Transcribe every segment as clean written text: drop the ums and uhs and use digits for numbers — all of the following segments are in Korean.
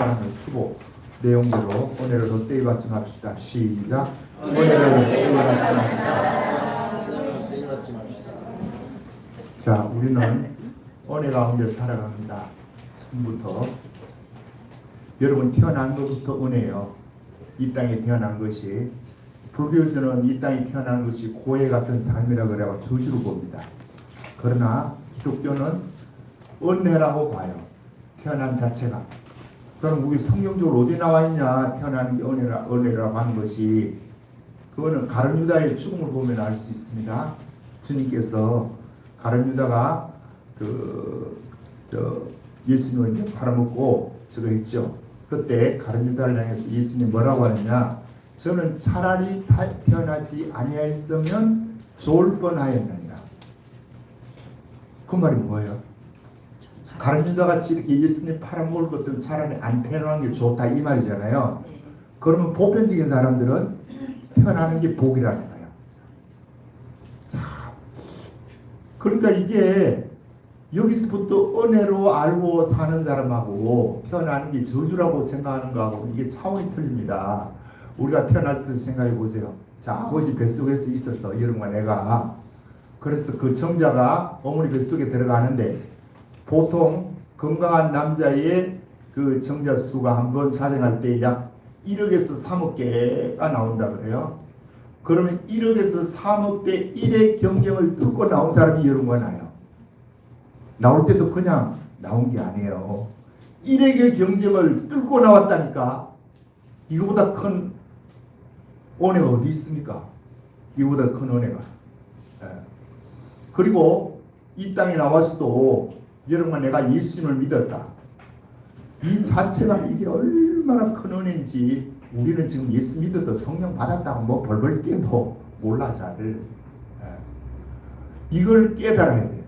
하는 투보 내용대로 은혜를 덧대이 받지 맙시다. 시작. 은혜를 덧대이 받지 맙시다. 자, 우리는 은혜 가운데 살아갑니다. 처음부터 여러분 태어난 것부터 은혜예요. 이 땅에 태어난 것이, 불교에서는 이 땅에 태어난 것이 고해 같은 삶이라 그래서 저주로 봅니다. 그러나 기독교는 은혜라고 봐요. 태어난 자체가. 그럼 우리 성경적으로 어디 나와 있냐? 태어나는 게 은혜라고 하는 것이, 그거는 가룟 유다의 죽음을 보면 알 수 있습니다. 주님께서 가룟 유다가 예수님을 이제 팔아먹고 저거 했죠. 그때 가룟 유다를 향해서 예수님이 뭐라고 하느냐? 저는 차라리 태어나지 아니하였으면 좋을 뻔하였느니라. 그 말이 뭐예요? 가룟 유다같이 이렇게 예수님 팔아먹을 것들은 차라리 안 태어나는 게 좋다 이 말이잖아요. 그러면 보편적인 사람들은 태어나는 게 복이라는 거예요. 그러니까 이게 여기서부터 은혜로 알고 사는 사람하고 태어나는 게 저주라고 생각하는 거하고 이게 차원이 틀립니다. 우리가 태어날 때 생각해 보세요. 자, 아버지 뱃속에서 있었어, 여러분과 내가. 그래서 그 정자가 어머니 뱃속에 들어가는데, 보통 건강한 남자의 그 정자 수가 한 번 사정할 때 약 1억에서 3억 개가 나온다 그래요. 그러면 1억에서 3억 대 1의 경쟁을 뚫고 나온 사람이 여러분과 나요. 나올 때도 그냥 나온 게 아니에요. 1억의 경쟁을 뚫고 나왔다니까. 이거보다 큰 은혜가 어디 있습니까? 이거보다 큰 은혜가. 그리고 이 땅에 나왔어도 여러분과 내가 예수님을 믿었다. 이 자체가 이게 얼마나 큰 은혜인지 우리는 지금 예수 믿어도 성령 받았다고 뭐 벌벌 뛰어도 몰라 잘. 이걸 깨달아야 돼요.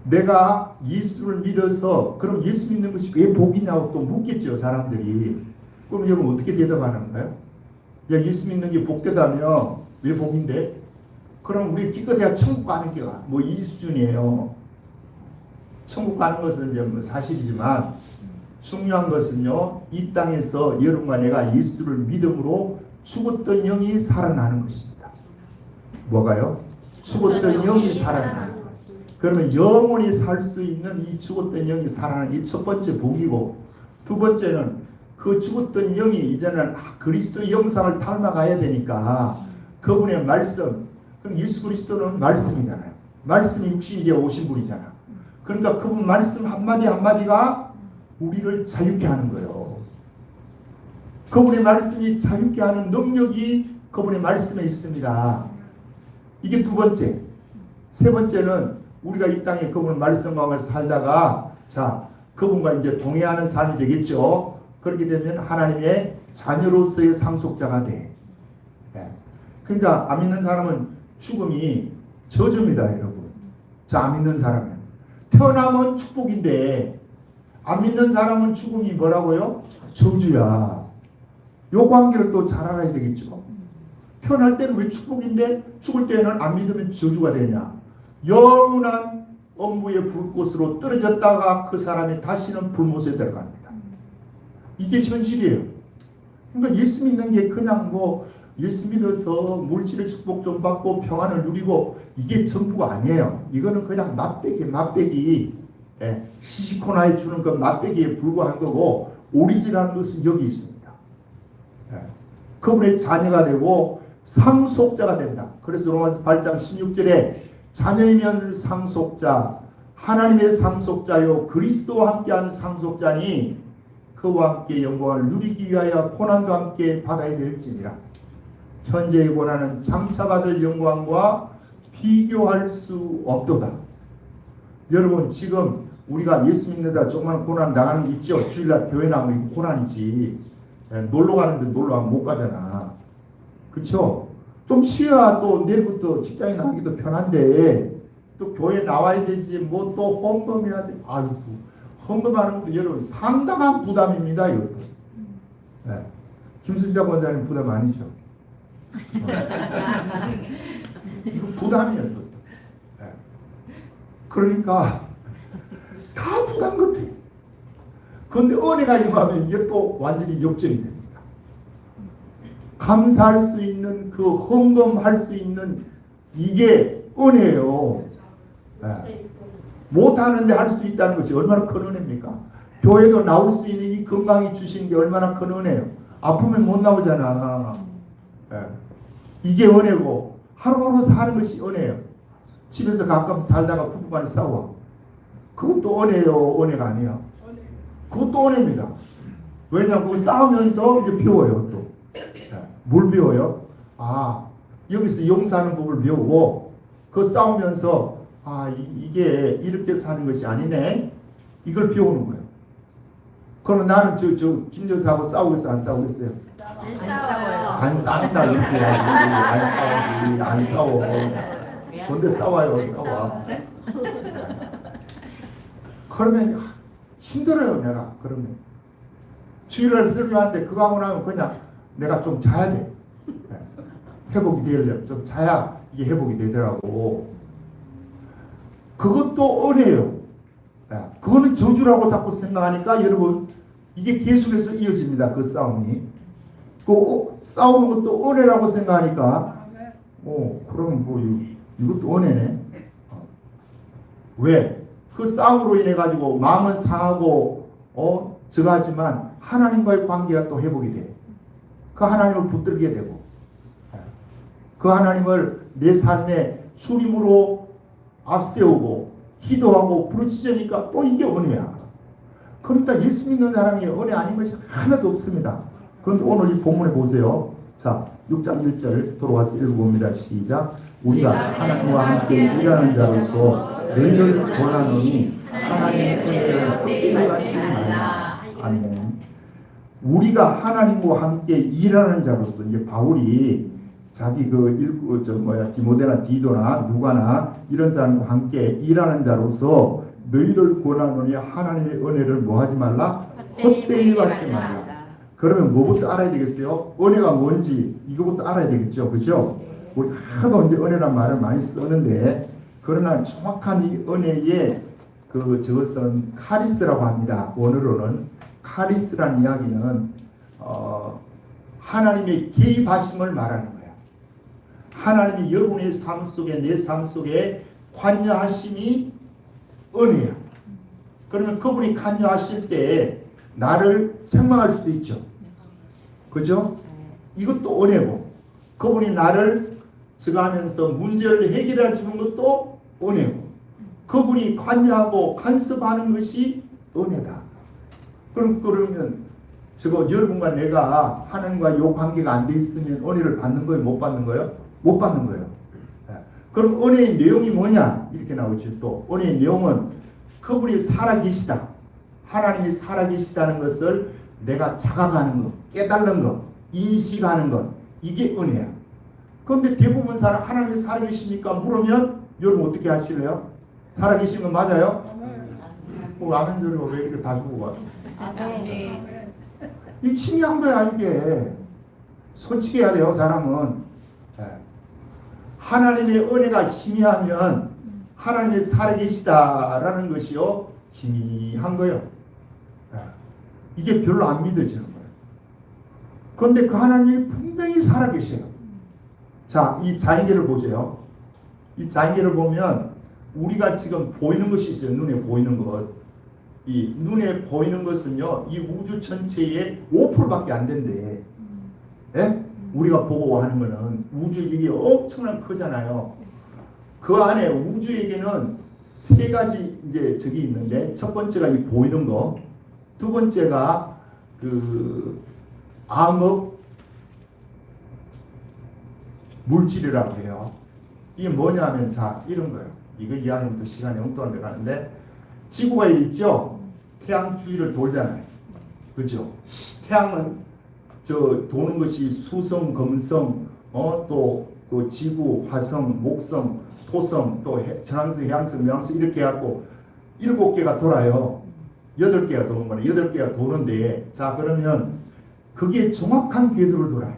내가 예수를 믿어서, 그럼 예수 믿는 것이 왜 복이냐고 또 묻겠죠 사람들이. 그럼 여러분 어떻게 대답하는 거예요? 야, 예수 믿는 게 복되다며 왜 복인데? 그럼 우리 기껏해야 천국 가는 게 뭐 이 수준이에요. 천국 가는 것은 이제 뭐 사실이지만 중요한 것은요, 이 땅에서 여러분과 내가 예수를 믿음으로 죽었던 영이 살아나는 것입니다. 뭐가요? 죽었던 영이 살아나는 것. 그러면 영원히 살 수 있는 이 죽었던 영이 살아나는 이 첫 번째 복이고, 두 번째는 그 죽었던 영이 이제는 그리스도의 영상을 닮아가야 되니까 그분의 말씀, 그럼 예수 그리스도는 말씀이잖아요. 말씀이 육신이 되어 오신 분이잖아. 그러니까 그분 말씀 한마디 한마디가 우리를 자유케 하는 거예요. 그분의 말씀이 자유케 하는 능력이 그분의 말씀에 있습니다. 이게 두 번째. 세 번째는 우리가 이 땅에 그분 말씀 가운데 살다가, 자, 그분과 이제 동행하는 삶이 되겠죠. 그렇게 되면 하나님의 자녀로서의 상속자가 돼. 그러니까 안 믿는 사람은 죽음이 저주입니다, 여러분. 자, 안 믿는 사람은 태어나면 축복인데 안 믿는 사람은 죽음이 뭐라고요? 저주야. 요 관계를 또 잘 알아야 되겠죠. 태어날 때는 왜 축복인데 죽을 때는 안 믿으면 저주가 되냐? 영원한 엄무의 불꽃으로 떨어졌다가 그 사람이 다시는 불못에 들어갑니다. 이게 현실이에요. 그러니까 예수 믿는 게 그냥 뭐 예수 믿어서 물질의 축복 좀 받고 평안을 누리고 이게 전부가 아니에요. 이거는 그냥 맛배기, 시시코나에 주는 그 맛배기에 불과한 거고, 오리지널한 것은 여기 있습니다. 그분의 자녀가 되고 상속자가 된다. 그래서 로마서 8장 16절에 자녀이면 상속자, 하나님의 상속자요 그리스도와 함께한 상속자니 그와 함께 영광을 누리기 위하여 고난도 함께 받아야 될지니라. 현재의 고난은 장차 받을 영광과 비교할 수 없도다. 여러분, 지금 우리가 예수 믿는다 조그만 고난 당하는 게 있죠. 주일날 교회 나오면 이거 고난이지. 놀러 가는데 놀러 가면 못 가잖아. 그렇죠? 좀 쉬어야 또 내일부터 직장에 나가기도 편한데 또 교회 나와야 되지. 뭐 또 헌금해야 돼. 아이고, 헌금하는 것도 여러분 상당한 부담입니다. 이것도. 김순자 권사님 부담 아니죠? 이거 부담이에요. 이것도. 그러니까 다 부담 같아. 그런데 은혜가 임하면 이게 또 완전히 역전이 됩니다. 감사할 수 있는 그 헌금할 수 있는 이게 은혜예요. 네. 못하는데 할 수 있다는 것이 얼마나 큰 은혜입니까? 교회도 나올 수 있는 이 건강이 주신 게 얼마나 큰 은혜예요. 아프면 못 나오잖아. 네. 이게 은혜고 하루하루 사는 것이 은혜예요. 집에서 가끔 살다가 부부간에 싸워. 그것도 은혜요, 은혜가 아니야. 그것도 은혜입니다. 왜냐하면 싸우면서 이제 배워요 또. 뭘 배워요? 아, 여기서 용서하는 법을 배우고 그 싸우면서 아, 이게 이렇게 사는 것이 아니네. 이걸 배우는 거예요. 그럼 나는 김여사하고 싸우고 있어, 안 싸우고 있어요? 안 싸운다 이렇게 해야지. 안 싸워. 근데 싸워요, 싸워. 그러면 힘들어요, 내가. 그러면 주일날 설교하는데 그거 하고 나면 그냥 내가 좀 자야 돼. 회복이 되려면 좀 자야 이게 회복이 되더라고. 그것도 은혜예요. 그거는 저주라고 자꾸 생각하니까 여러분 이게 계속해서 이어집니다. 그 싸움이. 그 싸우는 것도 은혜라고 생각하니까 그러면 뭐 이것도 은혜네. 왜? 그 싸움으로 인해 가지고 마음은 상하고 저하지만 하나님과의 관계가 또 회복이 돼. 그 하나님을 붙들게 되고 그 하나님을 내 삶의 주림으로 앞세우고 기도하고 부르짖으니까 또 이게 은혜야. 그러니까 예수 믿는 사람이 은혜 아닌 것이 하나도 없습니다. 그런데 오늘 이 본문에 보세요. 자, 6장 1절 돌아와서 읽어봅니다. 시작. 우리가 하나님과 함께 일하는 자로서 너희를 권하노니 하나님의 은혜를 헛되이 받지 말라. 아멘. 우리가 하나님과 함께 일하는 자로서 이제 바울이 자기 디모데나 디도나 누가나 이런 사람과 함께 일하는 자로서 너희를 권하노니 하나님의 은혜를 뭐하지 말라? 헛되이 받지 말라. 그러면 뭐부터 알아야 되겠어요? 은혜가 뭔지 이거부터 알아야 되겠죠, 그죠? 우리 하도 이제 은혜란 말을 많이 쓰는데 그러나 정확한 이 은혜의 저것은 카리스라고 합니다. 원어로는 카리스라는 이야기는 하나님의 개입하심을 말하는 거예요. 하나님이 여러분의 삶 속에 내 삶 속에 관여하심이 은혜야. 그러면 그분이 관여하실 때 나를 책망할 수도 있죠. 그죠? 이것도 은혜고 그분이 나를 증하면서 문제를 해결해 주는 것도 은혜고 그분이 관여하고 간섭하는 것이 은혜다. 그러면 여러분과 내가 하나님과 요 관계가 안 돼 있으면 은혜를 받는 거예요? 못 받는 거예요? 못 받는 거예요. 그럼 은혜의 내용이 뭐냐? 이렇게 나오죠. 또 은혜의 내용은 그분이 살아계시다. 하나님이 살아계시다는 것을 내가 자각하는 것, 깨달는 것, 인식하는 것, 이게 은혜야. 그런데 대부분 사람 하나님이 살아계십니까? 물으면 여러분 어떻게 하실래요? 살아계시는 건 맞아요? 아멘 소리가 왜 이렇게 다 주고 가? 이게 희미한 거야 이게. 솔직히 해야 돼요 사람은. 하나님의 은혜가 희미하면 하나님이 살아계시다라는 것이요 희미한 거예요. 이게 별로 안 믿어지는 거예요. 그런데 그 하나님이 분명히 살아계셔요. 자, 이 자연계를 보세요. 이 자연계를 보면 우리가 지금 보이는 것이 있어요. 눈에 보이는 것. 이 눈에 보이는 것은요, 이 우주 전체의 5%밖에 안 된대. 예? 우리가 보고 하는 거는 우주에게 엄청난 크잖아요. 그 안에 우주에게는 세 가지 이제 저기 있는데 첫 번째가 이 보이는 거, 두 번째가 암흑 물질이라고 해요. 이게 뭐냐면 자 이런 거예요. 이거 이야기하면 또 시간이 엉뚱한 데 가는데 지구가 있죠. 태양 주위를 돌잖아요. 그죠? 태양은 도는 것이 수성, 금성, 또 그 지구, 화성, 목성, 토성, 또 천왕성, 해왕성,冥왕성 이렇게 해갖고 7개가 돌아요. 8개가 도는 거네. 8개가 도는데 자 그러면 그게 정확한 궤도를 돌아요.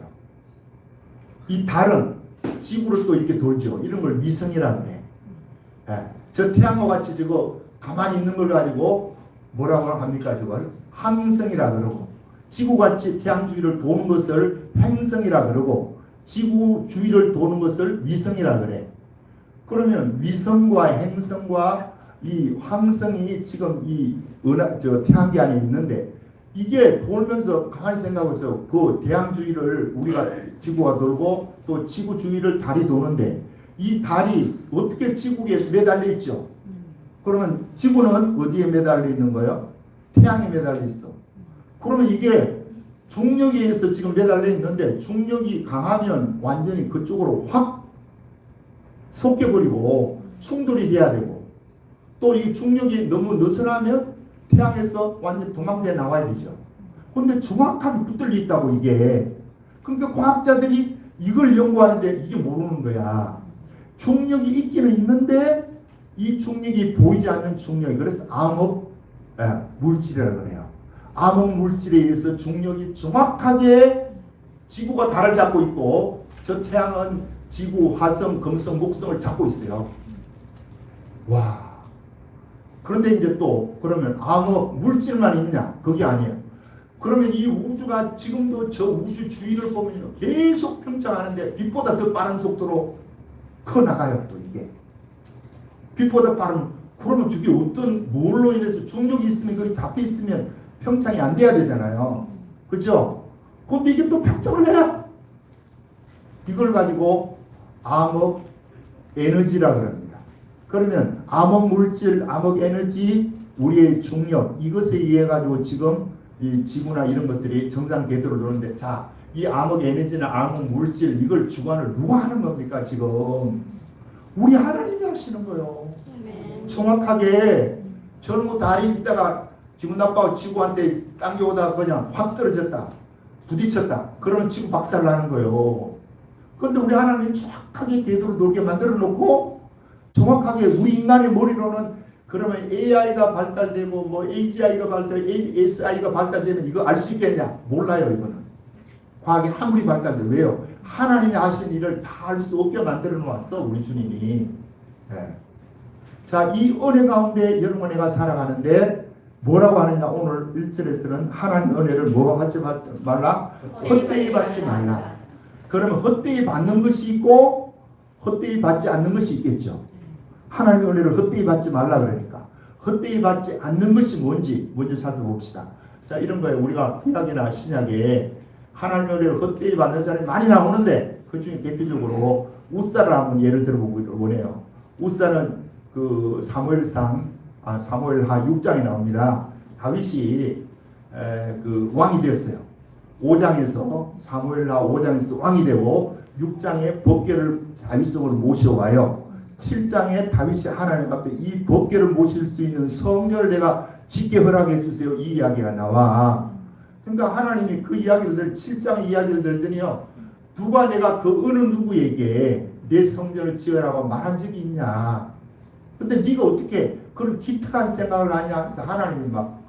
이 달은 지구를 또 이렇게 돌죠. 이런 걸 위성이라고 해. 저 태양과 같이 저거 가만히 있는 걸 가지고 뭐라고 합니까? 저걸 항성이라 그러고, 지구같이 태양 주위를 도는 것을 행성이라 그러고, 지구 주위를 도는 것을 위성이라 그래. 그러면 위성과 행성과 이 황성이 지금 이 태양계 안에 있는데, 이게 돌면서 가만히 생각해보세요. 그 태양 주위를 우리가 지구가 돌고 또 지구 주위를 달이 도는데, 이 달이 어떻게 지구에 매달려 있죠? 그러면 지구는 어디에 매달려 있는 거예요? 태양에 매달려 있어. 그러면 이게 중력에 의해서 지금 매달려 있는데, 중력이 강하면 완전히 그쪽으로 확 솟겨버리고 충돌이 돼야 되고, 또 이 중력이 너무 느슨하면 태양에서 완전 도망쳐 나와야 되죠. 근데 정확하게 붙들려 있다고 이게. 그러니까 과학자들이 이걸 연구하는데 이게 모르는 거야. 중력이 있기는 있는데 이 중력이 보이지 않는 중력이, 그래서 암흑 물질이라고 그래요. 암흑 물질에 의해서 중력이 정확하게 지구가 달을 잡고 있고, 저 태양은 지구, 화성, 금성, 목성을 잡고 있어요. 와. 그런데 이제 또 그러면 암흑 물질만 있냐? 그게 아니에요. 그러면 이 우주가 지금도 저 우주 주위를 보면 계속 팽창하는데 빛보다 더 빠른 속도로 커 나가요. 또 이게 빛보다 빠른. 그러면 저게 어떤 뭘로 인해서 중력이 있으면 거기 잡혀 있으면 평창이 안 돼야 되잖아요. 그죠? 근데 이게 또 평창을 해라. 이걸 가지고 암흑 에너지라 그럽니다. 그러면 암흑 물질, 암흑 에너지, 우리의 중력, 이것에 의해 가지고 지금 이 지구나 이런 것들이 정상 궤도를 도는데, 자, 이 암흑 에너지나 암흑 물질, 이걸 주관을 누가 하는 겁니까? 지금 우리 하나님이 하시는 거예요. 정확하게. 저는 뭐 다리 있다가 기분 나빠서 지구한테 당겨오다가 그냥 확 떨어졌다, 부딪혔다, 그러면 지구 박살 나는 거예요. 그런데 우리 하나님이 정확하게 궤도를 돌게 만들어 놓고, 정확하게 우리 인간의 머리로는, 그러면 AI가 발달되고 뭐 AGI가 발달되고 ASI가 발달되면 이거 알 수 있겠냐? 몰라요. 이거는 과학이 아무리 발달돼. 왜요? 하나님이 하신 일을 다 알 수 없게 만들어 놓았어, 우리 주님이. 네. 자, 이 은혜 가운데 여러분, 은혜가 살아가는데 뭐라고 하느냐? 오늘 1절에서는 하나님 은혜를 뭐가 받지 말라? 헛되이 받지 말라. 그러면 헛되이 받는 것이 있고 헛되이 받지 않는 것이 있겠죠. 하나님의 은혜를 헛되이 받지 말라 그러니까 헛되이 받지 않는 것이 뭔지 먼저 살펴봅시다. 자, 이런 거예요. 우리가 구약이나 신약에 하나님의 은혜를 헛되이 받는 사람이 많이 나오는데, 그 중에 대표적으로 우사를 한번 예를 들어보기를 원해요. 우사는 그 사무엘하 6장에 나옵니다. 다윗이 그 왕이 되었어요. 5장에서 사무엘하 5장에서 왕이 되고 6장에 법궤를 다윗성으로 모셔와요. 7장에 다윗이 하나님 앞에 이 법궤를 모실 수 있는 성전을 내가 짓게 허락해 주세요, 이 이야기가 나와. 그러니까 하나님이 그 이야기를 7장 이야기를 들더니요, 누가 내가 그 어느 누구에게 내 성전을 지으라고 말한 적이 있냐? 근데 네가 어떻게 그런 기특한 생각을 하냐? 그래서 하나님이 막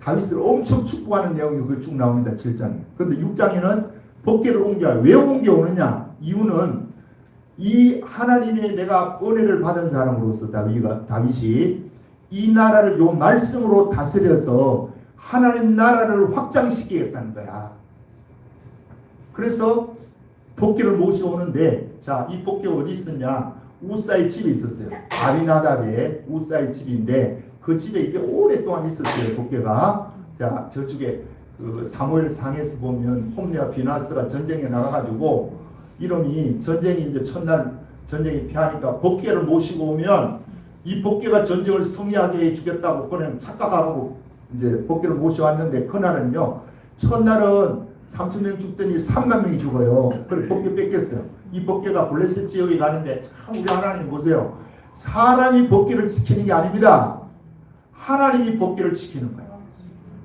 다윗을 엄청 축복하는 내용이 그 쭉 나옵니다. 7장에. 그런데 6장에는 법궤를 옮겨요. 왜 옮겨오느냐? 이유는 이 하나님의 내가 은혜를 받은 사람으로서 다윗이 이 나라를 요 말씀으로 다스려서 하나님 나라를 확장시키겠다는 거야. 그래서 법궤를 모셔오는데, 자, 이 법궤가 어디 있었냐? 우사의 집에 있었어요. 아비나답의 우사의 집인데, 그 집에 이게 오랫동안 있었어요, 법궤가. 자, 저쪽에 그 사무엘상에서 보면 홈리와 비나스가 전쟁에 나가가지고 이름이 전쟁이 이제 첫날 전쟁이 피하니까 법궤를 모시고 오면 이 법궤가 전쟁을 승리하게 해주겠다고 그냥 착각하고 이제 법궤를 모셔왔는데, 그날은요, 첫날은 3,000명 죽더니 3만 명이 죽어요. 그래서 법궤 뺏겼어요. 이 법궤가 블레셋 지역에 가는데, 참 우리 하나님 보세요. 사람이 법궤를 지키는 게 아닙니다. 하나님이 법궤를 지키는 거예요.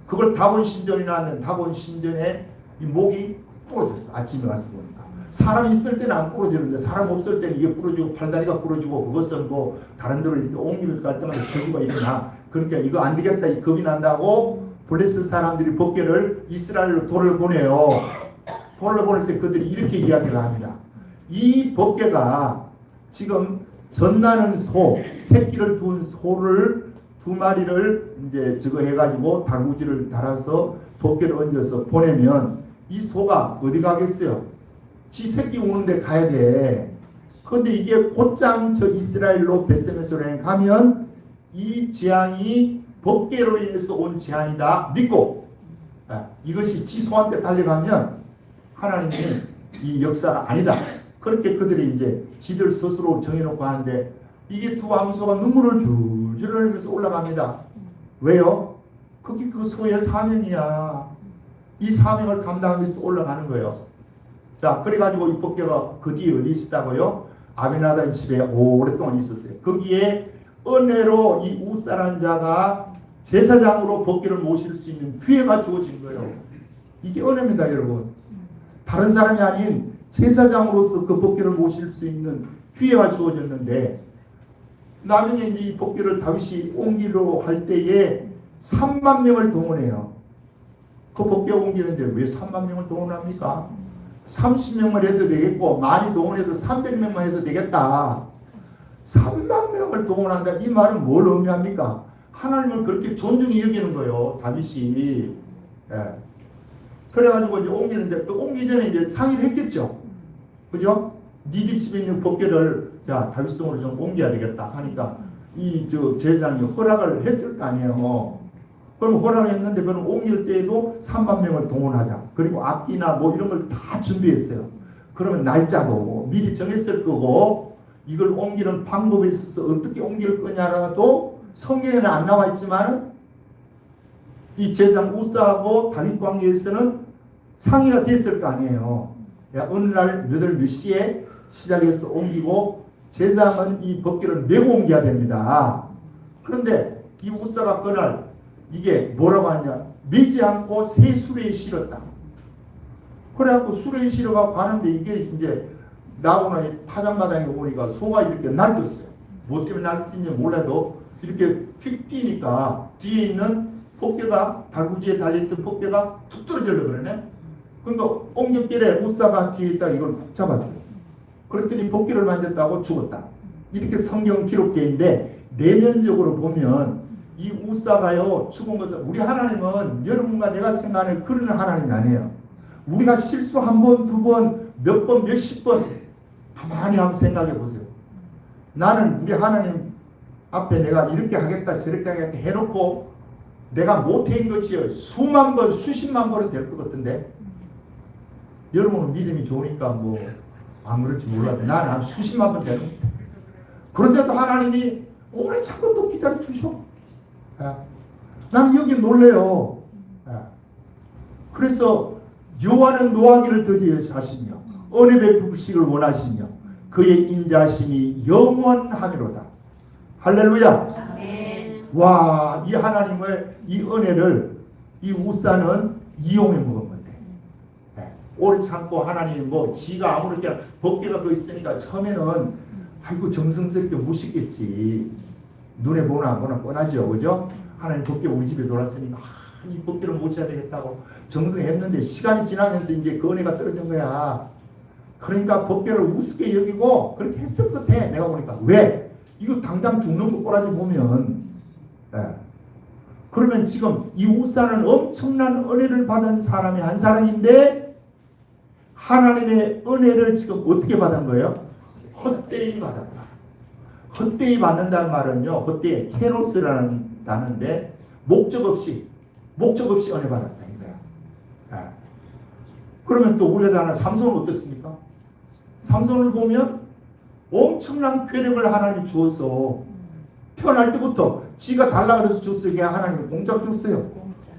그걸 다곤 신전이 나왔는데 다곤 신전에 이 목이 부러졌어. 아침에 와서 보니까. 사람 있을 때는 안 부러지는데 사람 없을 때는 이게 부러지고 팔다리가 부러지고, 그것은 뭐 다른 데로 이렇게 옮길 갈 때마다 저주가 일어나. 그러니까 이거 안 되겠다, 이 겁이 난다고 블레셋 사람들이 법궤를 이스라엘로 돌을 보내요. 돌을 보낼 때 그들이 이렇게 이야기를 합니다. 이 법궤가 지금 젖나는 소, 새끼를 둔 소를 두 마리를 이제 저거 해가지고 달구지를 달아서 도끼를 얹어서 보내면 이 소가 어디 가겠어요? 지 새끼 오는데 가야 돼. 그런데 이게 곧장 저 이스라엘로 벳세메소에 가면 이 재앙이 법궤로 인해서 온 재앙이다 믿고 이것이 지 소한테 달려가면 하나님이 이 역사가 아니다. 그렇게 그들이 이제 지들 스스로 정해놓고 하는데 이게 두 암소가 눈물을 줄줄 흘리면서 올라갑니다. 왜요? 그게 그 소의 사명이야. 이 사명을 감당하기 위해서 올라가는 거예요. 자, 그래가지고 이 법궤가 그 뒤에 어디 있었다고요? 아비나답 집에 오랫동안 있었어요. 거기에 은혜로 이 우사라는 자가 제사장으로 법궤를 모실 수 있는 기회가 주어진 거예요. 이게 은혜입니다, 여러분. 다른 사람이 아닌 제사장으로서 그 법궤를 모실 수 있는 기회가 주어졌는데 나중에 이 법궤를 다윗이 옮기려 할 때에 3만 명을 동원해요. 그 법궤 옮기는데 왜 3만 명을 동원합니까? 30명만 해도 되겠고 많이 동원해도 300명만 해도 되겠다. 3만 명을 동원한다. 이 말은 뭘 의미합니까? 하나님을 그렇게 존중히 여기는 거예요. 다윗이. 예. 그래가지고 이제 옮기는데 그 옮기 전에 이제 상의를 했겠죠. 그죠? 니네 집에 있는 법궤를 야 다윗성으로 좀 옮겨야 되겠다 하니까 이 저 제사장이 허락을 했을 거 아니에요. 그럼 허락을 했는데 그럼 옮길 때에도 3만 명을 동원하자. 그리고 악기나 뭐 이런 걸 다 준비했어요. 그러면 날짜도 미리 정했을 거고 이걸 옮기는 방법에 있어서 어떻게 옮길 거냐라도 성경에는 안 나와 있지만 이 제사장 우사하고 다윗 관계에서는 상의가 됐을 거 아니에요. 야, 어느 날 몇 월 몇 시에 시작해서 옮기고 제사장은 이 법궤를 메고 옮겨야 됩니다. 그런데 이 우사가 그날 이게 뭐라고 하냐? 매지 않고 새 수레에 실었다. 그래갖고 수레에 실어가 가는데 이게 이제 나오는 파장마당에 오니까 소가 이렇게 날뛰었어요. 뭐 때문에 날뛰는지 몰라도 이렇게 휙 뛰니까 뒤에 있는 법궤가 달구지에 달려있던 법궤가 툭 떨어지려고 그러네. 그러니까 옮겼길래 우사가 뒤에 있다 이걸 훅 잡았어요. 그랬더니 법궤를 만졌다고 죽었다. 이렇게 성경 기록되어 있는데 내면적으로 보면 이 우사가요 죽은 것은 우리 하나님은 여러분과 내가 생각하는 그런 하나님이 아니에요. 우리가 실수 한 번, 두 번, 몇 번, 몇십 번 가만히 한번 생각해 보세요. 나는 우리 하나님 앞에 내가 이렇게 하겠다 저렇게 하겠다 해놓고 내가 못한 것이 수만 번, 수십만 번은 될 것 같은데 여러분은 믿음이 좋으니까 뭐 아무렇지 몰라도 나는 한 수십만 번 되는 그런데도 하나님이 오래 참고 또 기다려 주셔. 나는 여기 놀래요. 그래서 여호와는 노하기를 더디하시며 은혜 베푸시기를 원하시며 그의 인자심이 영원하미로다. 할렐루야. 아멘. 와, 이 하나님의 이 은혜를 이 우사는 이용해 먹은 건데 오래 참고 하나님이 뭐 지가 아무렇게 법궤가 그 있으니까 처음에는 아이고 정성스럽게 무시겠지. 눈에 보나 안 보나 뻔하죠. 그죠? 하나님 법궤 우리 집에 돌았으니까 이 법궤를 모셔야 되겠다고 정성했는데 시간이 지나면서 이제 그 은혜가 떨어진 거야. 그러니까 법궤를 우습게 여기고 그렇게 했을 것 같아. 내가 보니까. 왜? 이거 당장 죽는 거 꼬라지 보면 그러면 지금 이 우사는 엄청난 은혜를 받은 사람이 한 사람인데 하나님의 은혜를 지금 어떻게 받은 거예요? 헛되이 받았다. 헛되이 받는다는 말은요, 헛되이 케노스라는 단어인데 목적 없이 은혜 받았다 이거야. 그러면 또 우리가 아는 삼손은 어떻습니까? 삼손을 보면 엄청난 괴력을 하나님이 주어서 태어날 때부터 지가 달라 그래서 줬어요. 그냥 하나님이 공짜로 줬어요.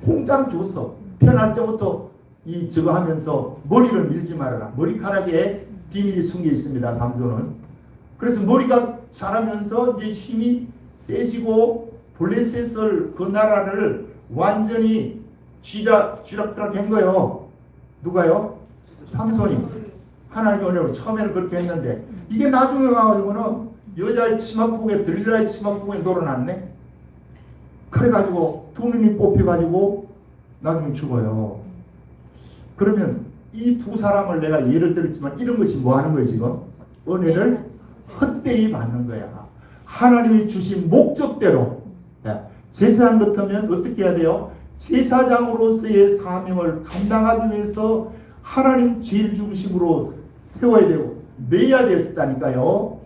공짜로 줬어. 태어날 때부터 이 저거 하면서 머리를 밀지 말아라. 머리카락에 비밀이 숨겨 있습니다. 삼손은. 그래서 머리가 자라면서 이제 힘이 세지고 블레셋을 그 나라를 완전히 쥐락펴락 한 거예요. 누가요? 삼손이. 하나님의 은혜로 처음에는 그렇게 했는데 이게 나중에 가가지고는 여자의 치마폭에 들릴라의 치마폭에 놀아놨네. 그래가지고 두 눈이 뽑혀가지고 나중에 죽어요. 그러면 이 두 사람을 내가 예를 들었지만 이런 것이 뭐 하는 거예요 지금? 은혜를 헛되이 받는 거야. 하나님이 주신 목적대로 제사장 같으면 어떻게 해야 돼요? 제사장으로서의 사명을 감당하기 위해서 하나님 제일 중심으로 세워야 되고 매야 됐다니까요.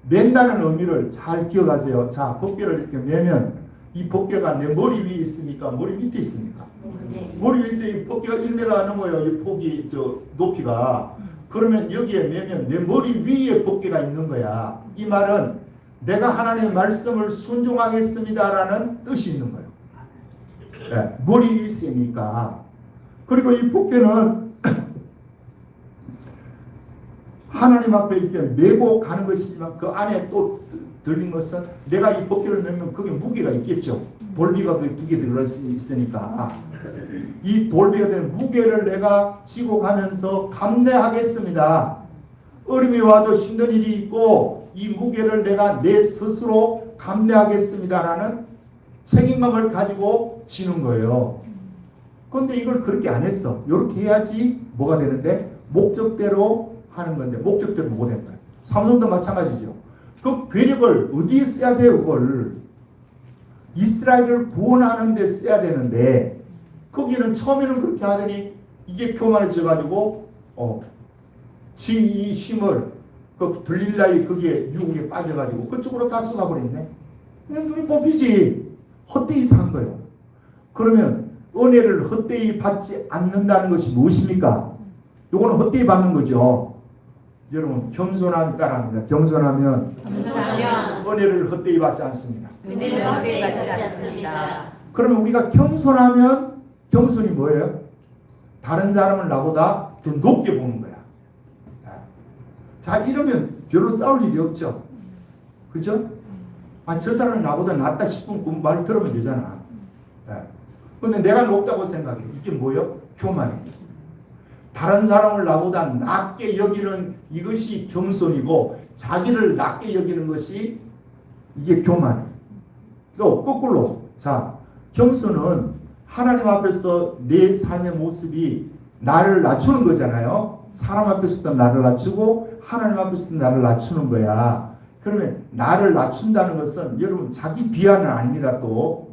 맨다는 의미를 잘 기억하세요. 자, 법궤를 이렇게 매면 이 법궤가 내 머리 위에 있습니까? 머리 밑에 있습니까? 네. 머리 위에 있어요. 이 법궤가 1m 넘어요. 이 폭이 높이가. 그러면 여기에 매면 내 머리 위에 법궤가 있는 거야. 이 말은 내가 하나님의 말씀을 순종하겠습니다라는 뜻이 있는 거예요. 네, 머리 위에 있으니까. 그리고 이 법궤는 하나님 앞에 이렇게 메고 가는 것이지만 그 안에 또 들린 것은 내가 이 법궤를 메면 그게 무게가 있겠죠. 볼비가 그 두 개 들어있으니까 이 볼비가 된 무게를 내가 지고 가면서 감내하겠습니다. 어려움이 와도 힘든 일이 있고 이 무게를 내가 내 스스로 감내하겠습니다라는 책임감을 가지고 지는 거예요. 그런데 이걸 그렇게 안 했어. 이렇게 해야지 뭐가 되는데 목적대로 하는 건데 목적대로 못 한 거예요. 삼손도 마찬가지죠. 그 괴력을 어디에 써야 돼요? 그걸 이스라엘을 구원하는 데 써야 되는데 거기는 처음에는 그렇게 하더니 이게 교만해져 가지고 이 힘을 그 들릴라이 거기에 유혹에 빠져 가지고 그쪽으로 다 쏟아버렸네. 그냥 눈이 뽑히지. 헛되이 산 거예요. 그러면 은혜를 헛되이 받지 않는다는 것이 무엇입니까? 요거는 헛되이 받는 거죠. 여러분 겸손함이 따라합니다. 겸손하면 은혜를 헛되이 받지 않습니다. 은혜를 헛되이 받지 않습니다. 그러면 우리가 겸손하면 겸손이 뭐예요? 다른 사람을 나보다 더 높게 보는 거야. 자, 이러면 별로 싸울 일이 없죠. 그죠? 저 사람은 나보다 낫다 싶으면 그 말 들으면 되잖아. 근데 내가 높다고 생각해. 이게 뭐예요? 교만이에요. 다른 사람을 나보다 낮게 여기는 이것이 겸손이고 자기를 낮게 여기는 것이 이게 교만이에요. 또 거꾸로 자 겸손은 하나님 앞에서 내 삶의 모습이 나를 낮추는 거잖아요. 사람 앞에서도 나를 낮추고 하나님 앞에서도 나를 낮추는 거야. 그러면 나를 낮춘다는 것은 여러분 자기 비하는 아닙니다. 또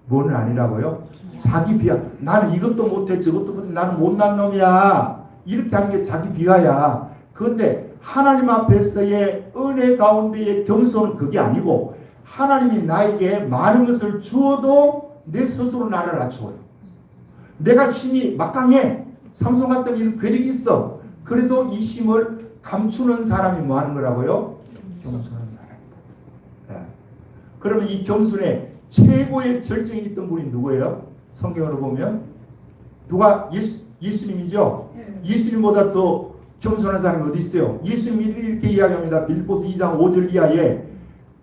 뭐는 아니라고요? 자기 비하. 나는 이것도 못해 저것도 못해 나는 못난 놈이야. 이렇게 하는 게 자기 비하야. 그런데 하나님 앞에서의 은혜 가운데의 겸손은 그게 아니고 하나님이 나에게 많은 것을 주어도 내 스스로 나를 낮춰요. 내가 힘이 막강해. 삼손 같은 이런 괴력이 있어. 그래도 이 힘을 감추는 사람이 뭐 하는 거라고요? 겸손한 사람이다. 그러면 이 겸손에 최고의 절정이 있던 분이 누구예요? 성경으로 보면 누가 예수님이죠. 예수님보다 더 겸손한 사람이 어디 있어요? 예수님이 이렇게 이야기합니다. 빌립보서 2장 5절 이하에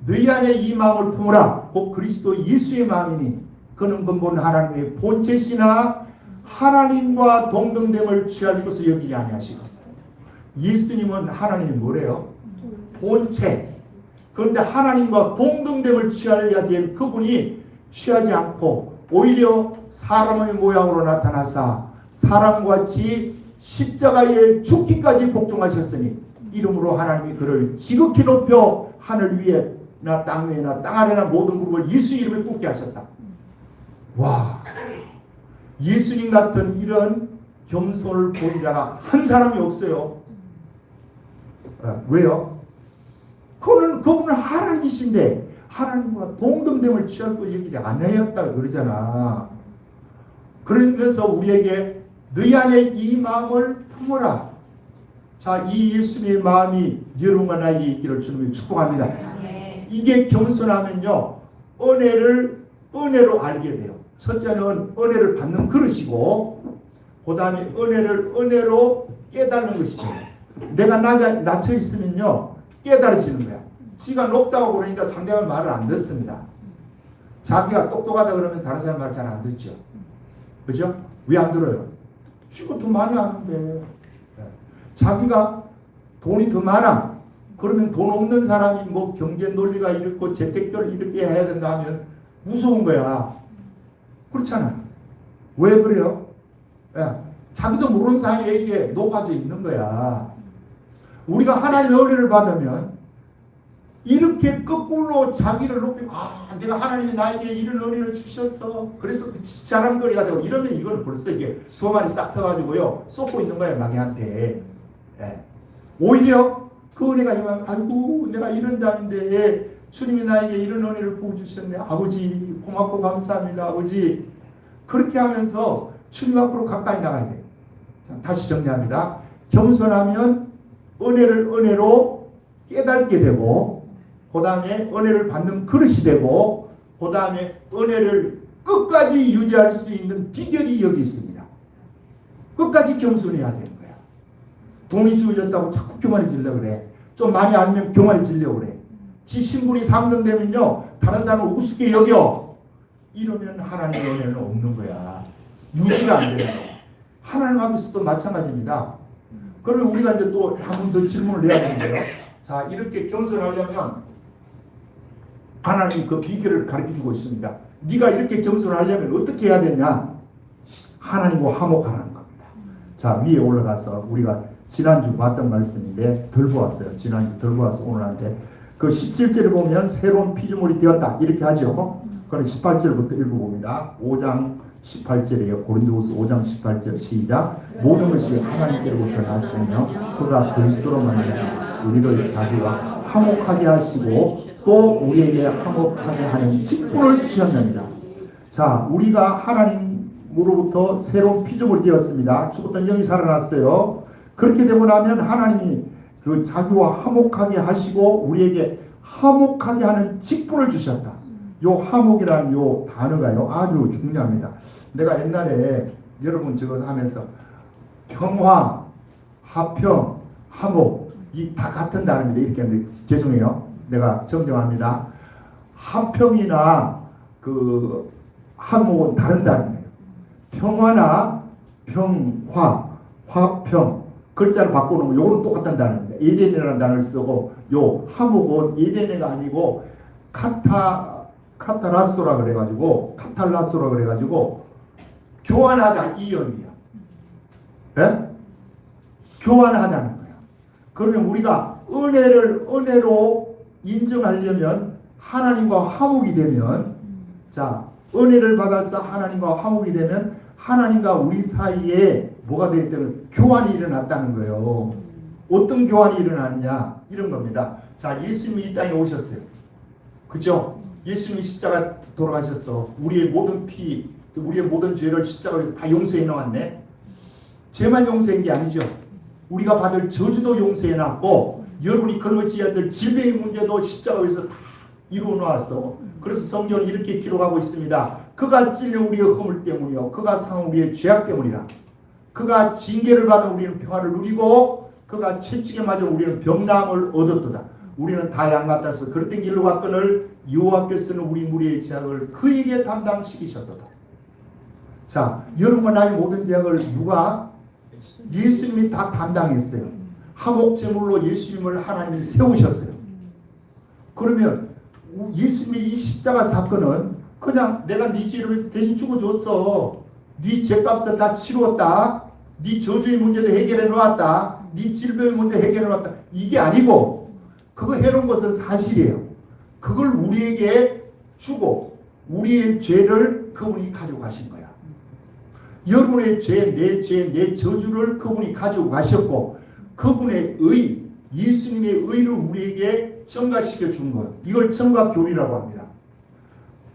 너희 안에 이 마음을 품으라. 곧 그리스도 예수의 마음이니 그는 근본 하나님의 본체시나 하나님과 동등됨을 취할 것을 여기지 아니하시고. 예수님은 하나님이 뭐래요? 본체. 그런데 하나님과 동등됨을 취하여야 될 그분이 취하지 않고 오히려 사람의 모양으로 나타나사 사람과 같이 십자가에 죽기까지 복종하셨으니 이름으로 하나님이 그를 지극히 높여 하늘 위에나 땅 위에나 땅 아래나 모든 무릎을 예수 이름에 꿇게 하셨다. 와, 예수님 같은 이런 겸손을 본 자가 한 사람이 없어요. 왜요? 그분은 하나님이신데 하나님과 동등됨을 취할 거 여기지 않으셨다고 그러잖아. 그러면서 우리에게 너희 안에 이 마음을 품어라. 자, 이 예수님의 마음이 여러분과 나에게 있기를 주님이 축복합니다. 이게 겸손하면요 은혜로 알게 돼요. 첫째는 은혜를 받는 그릇이고 그 다음에 은혜로 깨닫는 것이죠. 내가 낮춰 있으면요 깨달아지는 거야. 지가 높다고 그러니까 상대방 말을 안 듣습니다. 자기가 똑똑하다 그러면 다른 사람 말 잘 안 듣죠. 그죠? 왜 안 들어요? 지가 더 많이 아는데. 자기가 돈이 더 많아. 그러면 돈 없는 사람이 뭐 경제 논리가 이렇고 재택결 이렇게 해야 된다 하면 무서운 거야. 그렇잖아. 왜 그래요? 자기도 모르는 사이에 이게 높아져 있는 거야. 우리가 하나님의 은혜를 받으면 이렇게 거꾸로 자기를 높이고 내가 하나님이 나에게 이런 은혜를 주셨어. 그래서 자랑거리가 되고 이러면 이건 벌써 이게 두 마리 싹 펴가지고요 쏟고 있는 거예요 마귀한테. 예. 오히려 그 은혜가 임하면 아이고 내가 이런 자인데 주님이 나에게 이런 은혜를 부어주셨네. 아버지 고맙고 감사합니다 아버지. 그렇게 하면서 주님 앞으로 가까이 나가야 돼요. 다시 정리합니다. 겸손하면 은혜를 은혜로 깨닫게 되고 그 다음에 은혜를 받는 그릇이 되고 그 다음에 은혜를 끝까지 유지할 수 있는 비결이 여기 있습니다. 끝까지 겸손해야 되는 거야. 돈이 주어졌다고 자꾸 교만해지려고 그래. 좀 많이 알면 교만해지려고 그래. 지 신분이 상승되면요 다른 사람을 우습게 여겨. 이러면 하나님의 은혜는 없는 거야. 유지가 안 되는 거야. 하나님 앞에서도 마찬가지입니다. 그러면 우리가 이제 또 한 번 더 질문을 내야 되는데요. 자, 이렇게 겸손하려면 하나님이 그 비결을 가르쳐주고 있습니다. 네가 이렇게 겸손하려면 어떻게 해야 되냐? 하나님과 화목하라는 겁니다. 자, 위에 올라가서 우리가 지난주 봤던 말씀인데 덜 보았어요. 지난주 덜 보아서 오늘한테 그 17절을 보면 새로운 피조물이 되었다 이렇게 하죠. 그럼 18절부터 읽어봅니다. 5장 18절이에요. 고린도후서 5장 18절 시작. 모든 것이 하나님께로부터 났으며 그가 그리스도로 말미암아 우리를 자기와 화목하게 하시고 또 우리에게 화목하게 하는 직분을 주셨느니라. 자, 우리가 하나님으로부터 새로운 피조물이 되었습니다. 죽었던 영이 살아났어요. 그렇게 되고 나면 하나님이 그 자기와 화목하게 하시고 우리에게 화목하게 하는 직분을 주셨다. 요 화목이라는 요 단어가요 아주 중요합니다. 내가 옛날에 여러분 저거 하면서 평화, 화평, 화목 이 다 같은 단어입니다. 이렇게 하는데 죄송해요. 내가 정정합니다. 화평이나 그 화목은 다른 단어예요. 평화나 평화, 화평 글자를 바꿔놓으면 요거는 똑같은 단어입니다. 에덴이라는 단어를 쓰고 요 화목은 에덴이가 아니고 카타라소라 그래가지고 카탈라소라 그래가지고 교환하다 이 의미야. 네? 교환하다는 거야. 그러면 우리가 은혜를 은혜로 인정하려면 하나님과 화목이 되면 자 은혜를 받아서 하나님과 화목이 되면 하나님과 우리 사이에 뭐가 되었다면 교환이 일어났다는 거예요. 어떤 교환이 일어났냐 이런 겁니다. 자 예수님이 이 땅에 오셨어요. 그죠? 예수님이 십자가 돌아가셨어. 우리의 모든 피, 우리의 모든 죄를 십자가에서 다 용서해 놓았네. 죄만 용서한 게 아니죠. 우리가 받을 저주도 용서해 놨고 여러분이 걸머지어야 될 질병의 문제도 십자가에서 다 이루어 놓았어. 그래서 성경은 이렇게 기록하고 있습니다. 그가 찔려 우리의 허물 때문이요 그가 상한 우리의 죄악 때문이라. 그가 징계를 받아 우리는 평화를 누리고 그가 채찍에 맞아 우리는 병남을 얻었도다. 우리는 다 양 같아서 그릇된 길로 갔거늘 여호와께서는 우리 무리의 죄악을 그에게 담당시키셨도다. 자, 여러분과 나의 모든 죄악을 누가? 예수님이 다 담당했어요. 화목제물로 예수님을 하나님이 세우셨어요. 그러면 예수님의 이 십자가 사건은 그냥 내가 네 죄를 위해서 대신 죽어줬어. 네 죄값을 다 치루었다. 네 저주의 문제도 해결해 놓았다. 네 질병의 문제 해결해 놓았다. 이게 아니고 그거 해놓은 것은 사실이에요. 그걸 우리에게 주고 우리의 죄를 그분이 가지고 가신 거야. 여러분의 죄, 내 저주를 그분이 가지고 가셨고 그분의 의, 예수님의 의를 우리에게 증가시켜 준 거예요. 이걸 증가교리라고 합니다.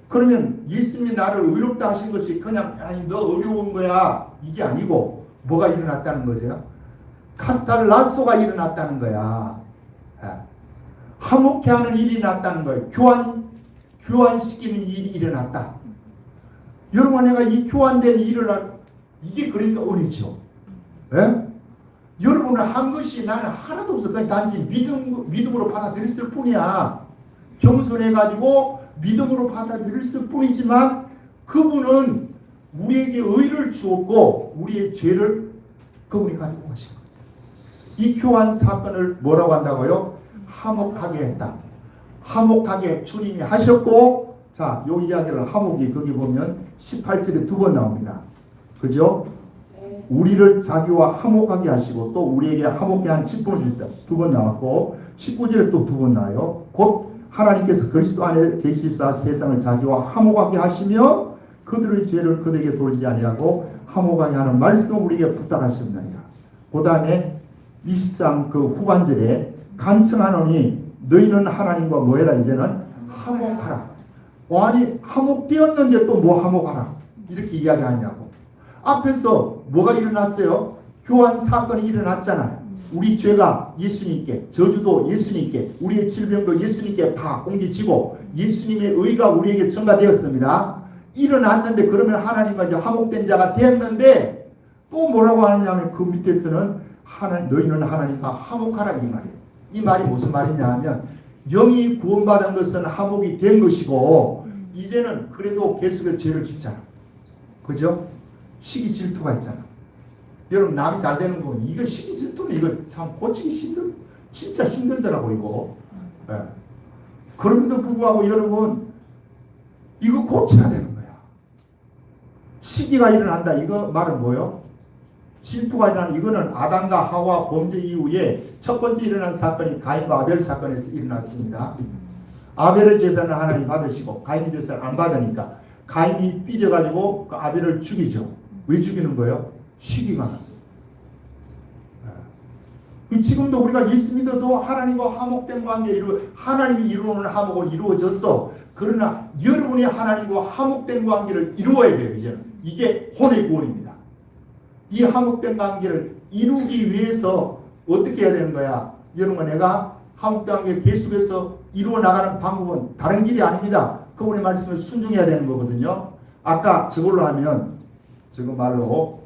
그러면 예수님이 나를 의롭다 하신 것이 그냥 아니 너 어려운 거야 이게 아니고 뭐가 일어났다는 거죠? 카탈라소가 일어났다는 거야. 화목케 하는 일이 났다는 거예요. 교환시키는 일이 일어났다. 여러분 내가 이 교환된 일을 이게 그러니까 은혜죠. 예? 여러분은 한 것이 나는 하나도 없어. 그냥 단지 믿음으로 받아들였을 뿐이야. 겸손해가지고 믿음으로 받아들였을 뿐이지만 그분은 우리에게 의를 주었고 우리의 죄를 그분이 가지고 가신 거예요. 이 교환 사건을 뭐라고 한다고요? 화목하게 했다. 화목하게 주님이 하셨고 자, 요 이야기를 화목이 거기 보면 18절에 두 번 나옵니다. 그죠? 우리를 자기와 화목하게 하시고 또 우리에게 화목케 한 직분을 주셨다. 2번 나왔고 19절에 또 2번 나와요. 곧 하나님께서 그리스도 안에 계시사 세상을 자기와 화목하게 하시며 그들의 죄를 그들에게 돌리지 아니하고 화목하게 하는 말씀을 우리에게 부탁하셨느니라. 그 다음에 20장 그 후반절에 간청하노니 너희는 하나님과 뭐해라 이제는 화목하라. 아니 화목되었는데 또 뭐 화목하라 이렇게 이야기하냐고. 앞에서 뭐가 일어났어요? 교환 사건이 일어났잖아요. 우리 죄가 예수님께, 저주도 예수님께, 우리의 질병도 예수님께 다 옮겨지고 예수님의 의가 우리에게 전가되었습니다. 일어났는데 그러면 하나님과 이제 화목된 자가 되었는데 또 뭐라고 하느냐면 그 밑에서는 너희는 하나님과 화목하라 이 말이에요. 이 말이 무슨 말이냐 하면 영이 구원받은 것은 화목이 된 것이고 이제는 그래도 계속해서 죄를 짓잖아. 그죠? 시기 질투가 있잖아. 여러분 남이 잘 되는 거 이거 시기 질투는 이거 참 고치기 진짜 힘들더라고 이거. 네. 그럼에도 불구하고 여러분 이거 고쳐야 되는 거야. 시기가 일어난다. 이거 말은 뭐예요? 질투가 일어나는 이거는 아담과 하와 범죄 이후에 첫 번째 일어난 사건이 가인과 아벨 사건에서 일어났습니다. 아벨의 제사는 하나님 받으시고 가인의 제사를 안 받으니까 가인이 삐져가지고 그 아벨을 죽이죠. 왜 죽이는 거예요? 시기가 났어요. 지금도 우리가 예수 믿어도 하나님과 화목된 관계 하나님이 이루는 화목은 이루어졌어. 그러나 여러분이 하나님과 화목된 관계를 이루어야 돼요. 이제 이게 혼의 구원입니다. 이 화목된 관계를 이루기 위해서 어떻게 해야 되는 거야? 여러분 내가 화목된 관계를 계속해서 이루어 나가는 방법은 다른 길이 아닙니다. 그분의 말씀을 순종해야 되는 거거든요. 아까 저걸로 하면 저거 말로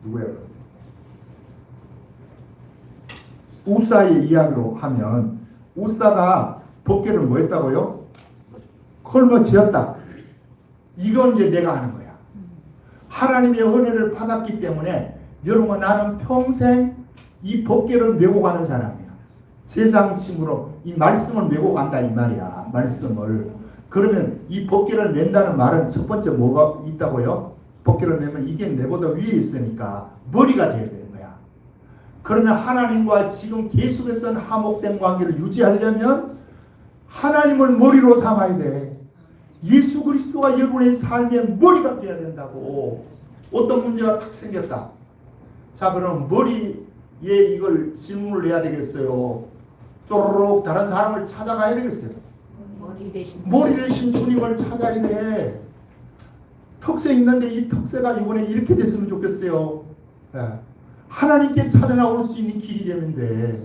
누구야? 우사의 이야기로 하면 우사가 법궤를 뭐 했다고요? 헐머쥐었다. 이건 이제 내가 하는 거야. 하나님의 은혜를 받았기 때문에 여러분 나는 평생 이 법궤를 메고 가는 사람이야. 세상 친구로 이 말씀을 메고 간다 이 말이야. 말씀을. 그러면 이 법궤를 맨다는 말은 첫 번째 뭐가 있다고요? 법궤를 메면 이게 내보다 위에 있으니까 머리가 돼야 되는 거야. 그러면 하나님과 지금 계속해서 화목된 관계를 유지하려면 하나님을 머리로 삼아야 돼. 예수 그리스도가 여러분의 삶의 머리가 되어야 된다고. 어떤 문제가 탁 생겼다. 자 그럼 머리에 이걸 질문을 해야 되겠어요. 쪼르륵 다른 사람을 찾아가야 되겠어요. 머리 대신 주님을 찾아야 돼. 턱새 있는데 이 턱새가 이번에 이렇게 됐으면 좋겠어요. 네. 하나님께 찾아나올 수 있는 길이 되는데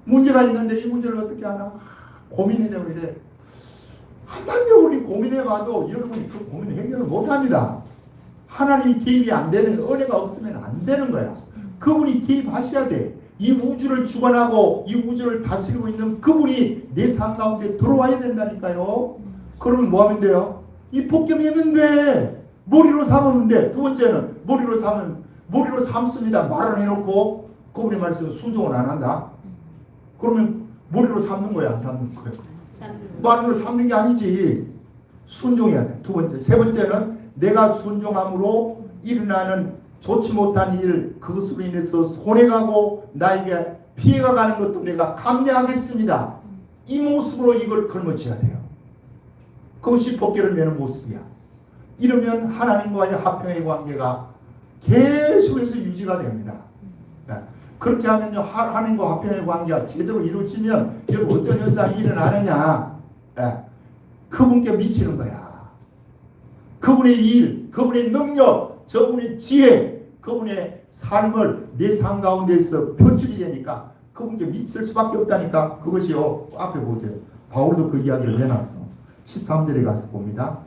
문제가 있는데 이 문제를 어떻게 하나 고민해내고 이래. 한만 명이 고민해봐도 여러분이 그 고민을 해결을 못합니다. 하나님이 개입이 안 되는 은혜가 없으면 안 되는 거야. 그분이 개입하셔야 돼. 이 우주를 주관하고 이 우주를 다스리고 있는 그분이 내 삶 가운데 들어와야 된다니까요. 그러면 뭐 하면 돼요? 이 복경이면 돼. 머리로 삼으면 돼. 두 번째는 머리로 삼습니다. 말을 해놓고 그분의 말씀에 순종을 안 한다. 그러면 머리로 삼는 거야, 안 삼는 거야? 말로 삼는 게 아니지. 순종해야 돼. 두 번째. 세 번째는 내가 순종함으로 일어나는 좋지 못한 일, 그것으로 인해서 손해가고 나에게 피해가 가는 것도 내가 감내하겠습니다. 이 모습으로 이걸 걸머쳐야 돼요. 그것이 법궤를 메는 모습이야. 이러면 하나님과의 화평의 관계가 계속해서 유지가 됩니다. 그렇게 하면요, 하나님과 화평의 관계가 제대로 이루어지면 여러분 어떤 현상이 일어나느냐? 그분께 미치는 거야. 그분의 일, 그분의 능력, 저분의 지혜, 그분의 삶을 내 삶 가운데서 표출이 되니까 그분께 미칠 수밖에 없다니까. 그것이요, 앞에 보세요. 바울도 그 이야기를 해놨어. 13절에 가서 봅니다.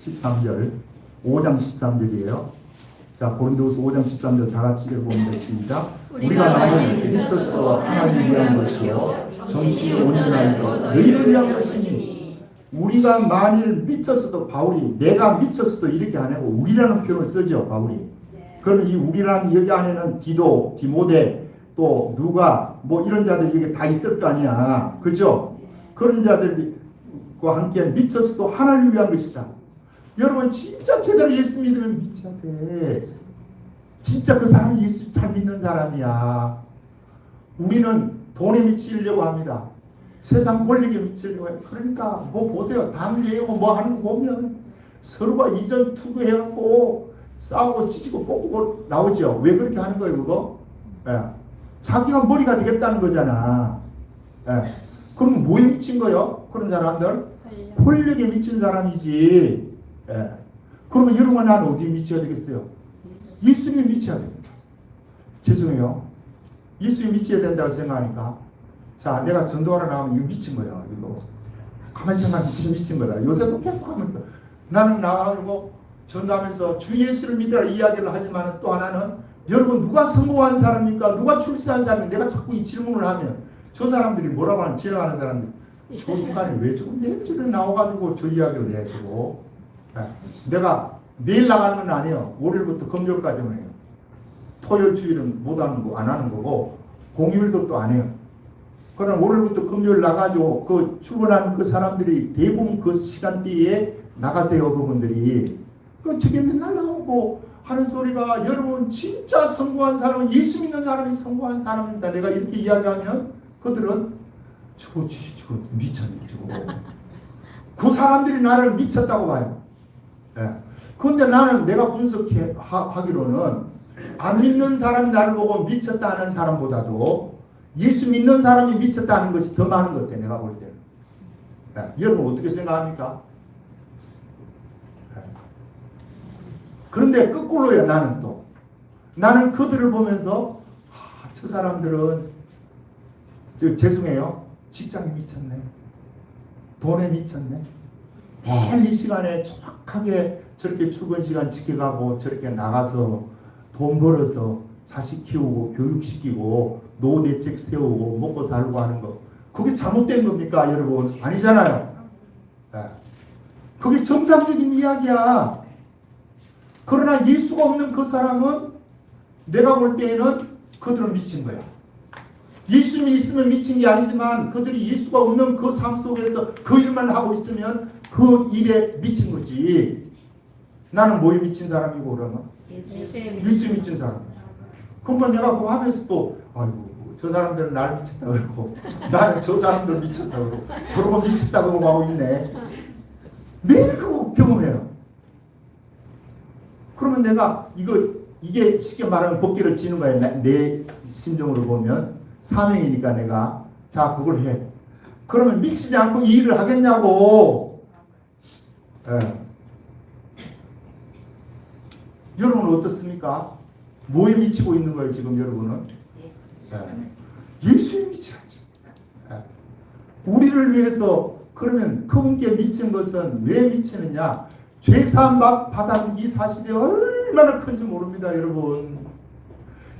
13절, 5장 13절이에요. 자, 고린도후서 5장 13절 다 같이 읽어봅니다. 시작. 우리가 만일 그리스도서 하나님을 위한 것이요 정신이 온전한 것 너희를 위한 것이니. 우리가 만일 미쳤어도, 바울이 내가 미쳤어도 이렇게 안 하고 우리라는 표현을 쓰죠, 바울이. 그러면 이 우리라는 여기 안에는 디도, 디모데, 또 누가 뭐 이런 자들이 여기 다 있을 거 아니야. 그죠? 그런 자들과 함께 미쳤어도 하나님을 위한 것이다. 여러분 진짜 제대로 예수 믿으면 미쳐야 돼. 진짜 그 사람이 예수 잘 믿는 사람이야. 우리는 돈에 미치려고 합니다. 세상 권력에 미치려고 해요. 그러니까 뭐 보세요. 당대고 뭐 하는 거 보면 서로가 이전 투구해갖고 싸우고 찢고 뽑고 나오죠. 왜 그렇게 하는 거예요 그거? 예. 자기가 머리가 되겠다는 거잖아. 예. 그럼 뭐에 미친 거요? 그런 사람들? 권력에 미친 사람이지. 예. 그러면 여러분 나는 어디에 미쳐야 되겠어요? 예수님에 미쳐야 됩니다. 죄송해요. 예수님에 미쳐야 된다고 생각하니까 자 내가 전도하러 나가면 이거 미친 거야. 이거 가만히 생각하면 진짜 미친 거다. 요새도 계속 하면서 나는 나가고 전도하면서 주 예수를 믿으라 이야기를 하지만 또 하나는 여러분 누가 성공한 사람입니까? 누가 출세한 사람입니까? 내가 자꾸 이 질문을 하면 저 사람들이 뭐라고 하는 지나가는 사람들 저 인간이 왜 저거 내일쯤에 나와가지고 저 이야기를 해주고 내가 내일 나가는 건 아니에요. 월요일부터 금요일까지만 해요. 토요일 주일은 못 하는 거 안 하는 거고 공휴일도 또 안 해요. 그러나 월요일부터 금요일 나가지고 그 출근하는 그 사람들이 대부분 그 시간대에 나가세요. 그분들이 그 저게 맨날 나오고 하는 소리가 여러분 진짜 성공한 사람은 예수 믿는 사람이 성공한 사람입니다. 내가 이렇게 이야기하면 그들은 저거 미쳤네 저거. 그 사람들이 나를 미쳤다고 봐요. 예. 그런데 나는 내가 분석하기로는 안 믿는 사람이 나를 보고 미쳤다 하는 사람보다도 예수 믿는 사람이 미쳤다 하는 것이 더 많은 것 같아요. 내가 볼 때는. 예. 여러분 어떻게 생각합니까? 예. 그런데 거꾸로야 나는 또. 나는 그들을 보면서 저 사람들은 죄송해요. 직장에 미쳤네. 돈에 미쳤네. 매일 이 시간에 정확하게 저렇게 출근 시간 지켜가고 저렇게 나가서 돈 벌어서 자식 키우고 교육시키고 노후 대책 세우고 먹고 살고 하는 거 그게 잘못된 겁니까 여러분? 아니잖아요. 네. 그게 정상적인 이야기야. 그러나 예수가 없는 그 사람은 내가 볼 때에는 그들은 미친 거야. 예수님이 있으면 미친 게 아니지만 그들이 예수가 없는 그 삶 속에서 그 일만 하고 있으면 그 일에 미친 거지. 나는 뭐에 미친 사람이고 그러면? 예수에 미친 사람. 그러면 내가 그거 하면서 또 아이고 저 사람들은 날 미쳤다 그러고 나는 저 사람들 미쳤다 그러고 서로가 미쳤다 그러고 하고 있네. 매일 그거 경험해요. 그러면 내가 이게 쉽게 말하면 복귀를 지는 거야. 내 심정으로 보면 사명이니까 내가 자 그걸 해. 그러면 미치지 않고 이 일을 하겠냐고. 예. 여러분은 어떻습니까? 뭐에 미치고 있는 거예요 지금 여러분은? 예. 예수에 미쳐야지. 예. 우리를 위해서 그러면 그분께 미친 것은 왜 미치느냐? 죄사함 받은 이 사실이 얼마나 큰지 모릅니다 여러분.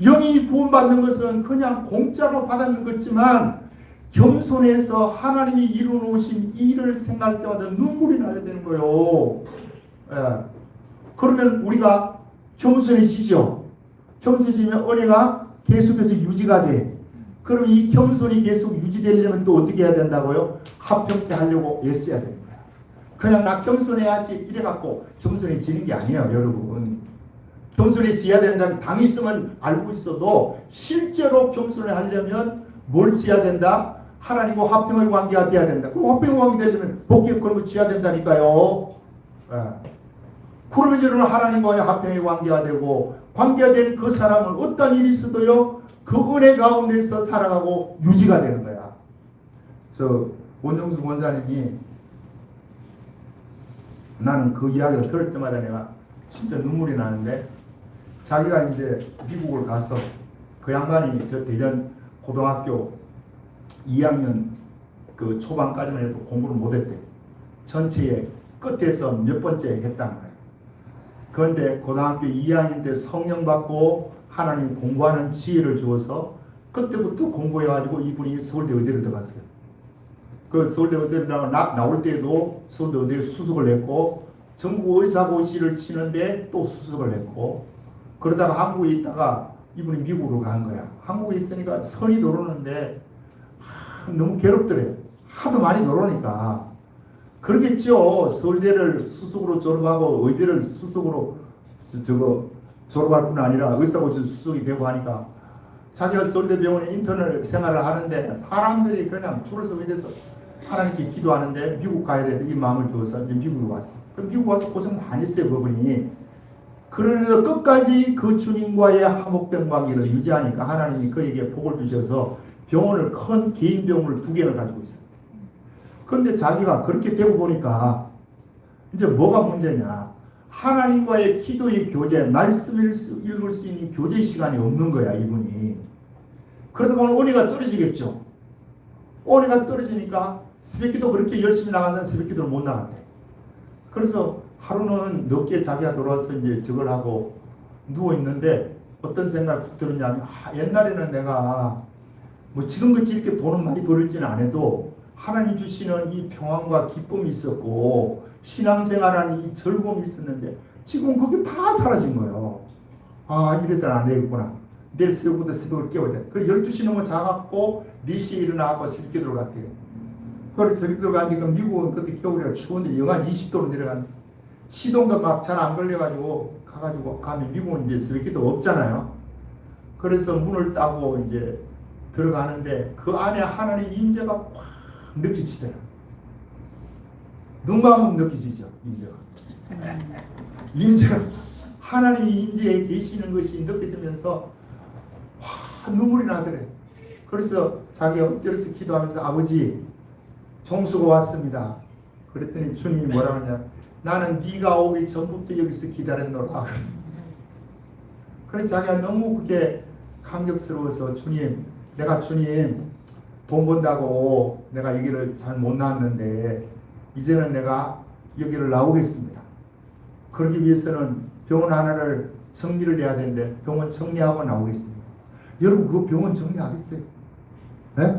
영이 구원받는 것은 그냥 공짜로 받았는 것지만 겸손해서 하나님이 이루어놓으신 일을 생각할 때마다 눈물이 나야 되는 거예요. 예. 그러면 우리가 겸손해지죠. 겸손해지면 은혜가 계속해서 유지가 돼. 그럼 이 겸손이 계속 유지되려면 또 어떻게 해야 된다고요? 합평케 하려고 애써야 되는 거야. 그냥 나 겸손해야지 이래갖고 겸손해지는 게 아니에요 여러분. 겸손해져야 된다는 당위성은 알고 있어도 실제로 겸손을 하려면 뭘 지어야 된다? 하나님과 화평의 관계가 돼야 된다. 그 화평의 관계 되려면 복귀 그런 거 지어야 된다니까요. 예. 그러면 여러분 하나님과의 화평의 관계가 되고 관계가 된 그 사람은 어떤 일이 있어도요 그 은혜 가운데서 살아가고 유지가 되는 거야. 저 원정수 원사님이 나는 그 이야기를 들을 때마다 내가 진짜 눈물이 나는데 자기가 이제 미국을 가서 그 양반이 저 대전 고등학교 2학년 그 초반까지만 해도 공부를 못했대. 전체의 끝에서 몇 번째 했다는 거예요. 그런데 고등학교 2학년 때 성령 받고 하나님 공부하는 지혜를 주어서 그때부터 공부해가지고 이분이 서울대 의대를 들어갔어요. 그 서울대 의대를 나올 때도 서울대 의대에 수석을 했고 전국 의사고시를 치는데 또 수석을 했고 그러다가 한국에 있다가 이분이 미국으로 간 거야. 한국에 있으니까 선이 들어오는데 너무 괴롭더래요. 하도 많이 들어오니까. 그러겠죠. 서울대를 수석으로 졸업하고 의대를 수석으로 졸업할 뿐 아니라 의사고시 수석이 되고 하니까 자기가 서울대병원에 인턴을 생활을 하는데 사람들이 그냥 줄을 서게 돼서 하나님께 기도하는데 미국 가야 되는데 이 마음을 주어서 이제 미국으로 왔어. 그럼 미국 와서 고생 많이 했어요, 그분이. 그러면서 끝까지 그 주님과의 화목된 관계를 유지하니까 하나님이 그에게 복을 주셔서 병원을 큰 개인 병원을 2개를 가지고 있어요. 그런데 자기가 그렇게 되고 보니까 이제 뭐가 문제냐? 하나님과의 기도의 교제, 말씀을 읽을 수 있는 교제 시간이 없는 거야, 이분이. 그러다 보면 은혜가 떨어지겠죠. 은혜가 떨어지니까 새벽기도 그렇게 열심히 나갔는데 새벽기도를 못 나갔대. 그래서 하루는 늦게 자기가 돌아와서 이제 저걸 하고 누워있는데 어떤 생각이 훅 들었냐면, 옛날에는 내가 뭐 지금같이 이렇게 돈은 많이 벌지는 않아도 하나님 주시는 이 평안과 기쁨이 있었고 신앙생활하는 이 즐거움이 있었는데 지금 그게 다 사라진 거예요. 이랬더니 안 되겠구나. 내일 새벽부터 새벽을 깨워야 돼. 그 12시 넘어 자갖고 4시에 일어나고 새벽기도를 갔대요. 그래서 새벽기도를 갔는데 미국은 그때 겨울이라 추운데 영하 20도로 내려간 시동도 막 잘 안 걸려가지고 가면 미국은 이제 새벽기도 없잖아요. 그래서 문을 따고 이제 들어가는데 그 안에 하나님의 임재가 확 느껴지더라. 눈 감으면 느껴지죠, 임재가. 하나님의 임재에 계시는 것이 느껴지면서 눈물이 나더래. 그래서 자기가 엎드려서 기도하면서 아버지 종수가 왔습니다. 그랬더니 주님이 뭐라 하냐, 나는 네가 오기 전부터 여기서 기다렸노라. 그래서 자기가 너무 그게 감격스러워서 내가 주님 돈 번다고 내가 여기를 잘 못 나왔는데 이제는 내가 여기를 나오겠습니다. 그러기 위해서는 병원 하나를 정리를 해야 되는데 병원 정리하고 나오겠습니다. 여러분 그 병원 정리하겠어요? 네?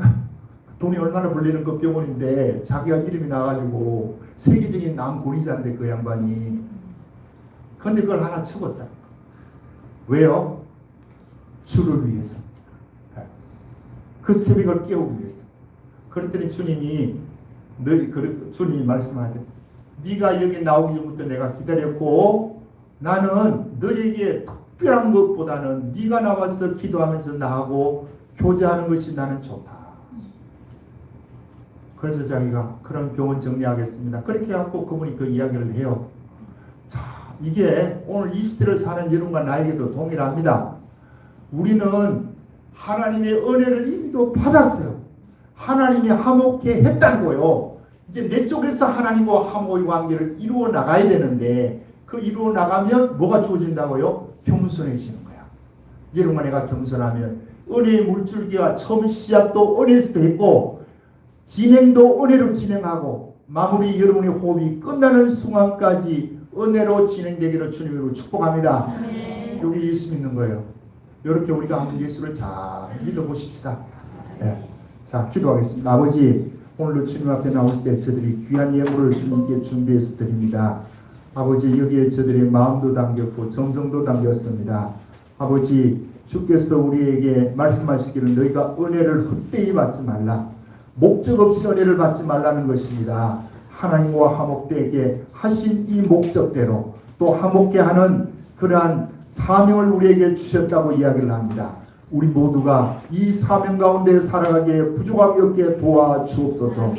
돈이 얼마나 벌리는 그 병원인데 자기가 이름이 나가지고 세계적인 남고리자인데 그 양반이. 그런데 그걸 하나 쳐봤다. 왜요? 주를 위해서. 그 새벽을 깨우기 위해서. 그랬더니 주님이 말씀하되 네가 여기 나오기 전부터 내가 기다렸고 나는 너에게 특별한 것보다는 네가 나와서 기도하면서 나하고 교제하는 것이 나는 좋다. 그래서 자기가 그런 병원 정리하겠습니다. 그렇게 해갖고 그분이 그 이야기를 해요. 자, 이게 오늘 이 시대를 사는 여러분과 나에게도 동일합니다. 우리는 하나님의 은혜를 이미도 받았어요. 하나님이 화목해 했다는 거예요. 이제 내 쪽에서 하나님과 화목의 관계를 이루어 나가야 되는데 그 이루어 나가면 뭐가 주어진다고요? 겸손해지는 거야. 여러분과 내가 겸손하면 은혜의 물줄기가 처음 시작도 은혜에서 했고 진행도 은혜로 진행하고 마무리 여러분의 호흡이 끝나는 순간까지 은혜로 진행되기를 주님으로 축복합니다. 여기 예수 믿는 거예요. 이렇게 우리가 한번 예수를 잘 믿어보십시다. 네. 자, 기도하겠습니다. 아버지, 오늘도 주님 앞에 나올 때 저들이 귀한 예물을 주님께 준비해서 드립니다. 아버지, 여기에 저들의 마음도 담겼고 정성도 담겼습니다. 아버지, 주께서 우리에게 말씀하시기를 너희가 은혜를 헛되이 받지 말라. 목적 없이 은혜를 받지 말라는 것입니다. 하나님과 화목되게 하신 이 목적대로 또 화목게 하는 그러한 사명을 우리에게 주셨다고 이야기를 합니다. 우리 모두가 이 사명 가운데 살아가기에 부족함이 없게 도와주옵소서.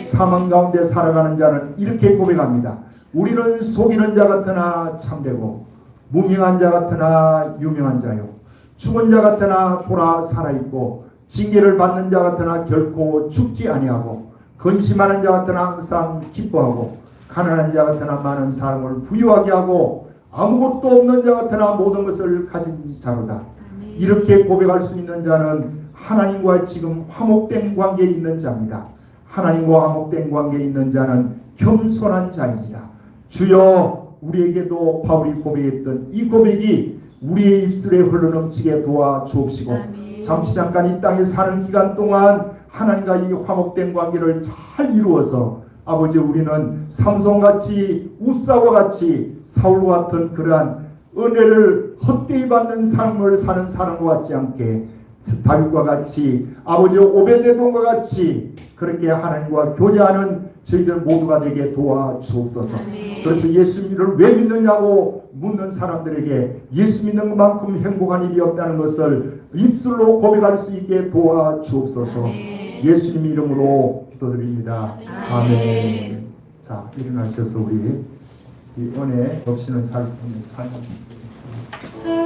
사명 가운데 살아가는 자는 이렇게 고백합니다. 우리는 속이는 자 같으나 참되고 무명한 자 같으나 유명한 자요 죽은 자 같으나 돌아 살아있고 징계를 받는 자 같으나 결코 죽지 아니하고 근심하는 자 같으나 항상 기뻐하고 가난한 자 같으나 많은 사람을 부유하게 하고 아무것도 없는 자 같으나 모든 것을 가진 자로다. 이렇게 고백할 수 있는 자는 하나님과 지금 화목된 관계에 있는 자입니다. 하나님과 화목된 관계에 있는 자는 겸손한 자입니다. 주여, 우리에게도 바울이 고백했던 이 고백이 우리의 입술에 흘러넘치게 도와주옵시고 잠시 잠깐 이 땅에 사는 기간 동안 하나님과 이 화목된 관계를 잘 이루어서 아버지, 우리는 삼손같이 우사와 같이 사울과 같은 그러한 은혜를 헛되이 받는 삶을 사는 사람과 같지 않게 다윗과 같이 아버지 오베데돔과 같이 그렇게 하나님과 교제하는 저희들 모두가 되게 도와주옵소서. 아멘. 그래서 예수님을 왜 믿느냐고 묻는 사람들에게 예수 믿는 것만큼 행복한 일이 없다는 것을 입술로 고백할 수 있게 도와주옵소서. 아멘. 예수님 이름으로 기도드립니다. 아멘. 아멘. 자, 일어나셔서 우리 이 은혜 없이는 살 수 없는 삶을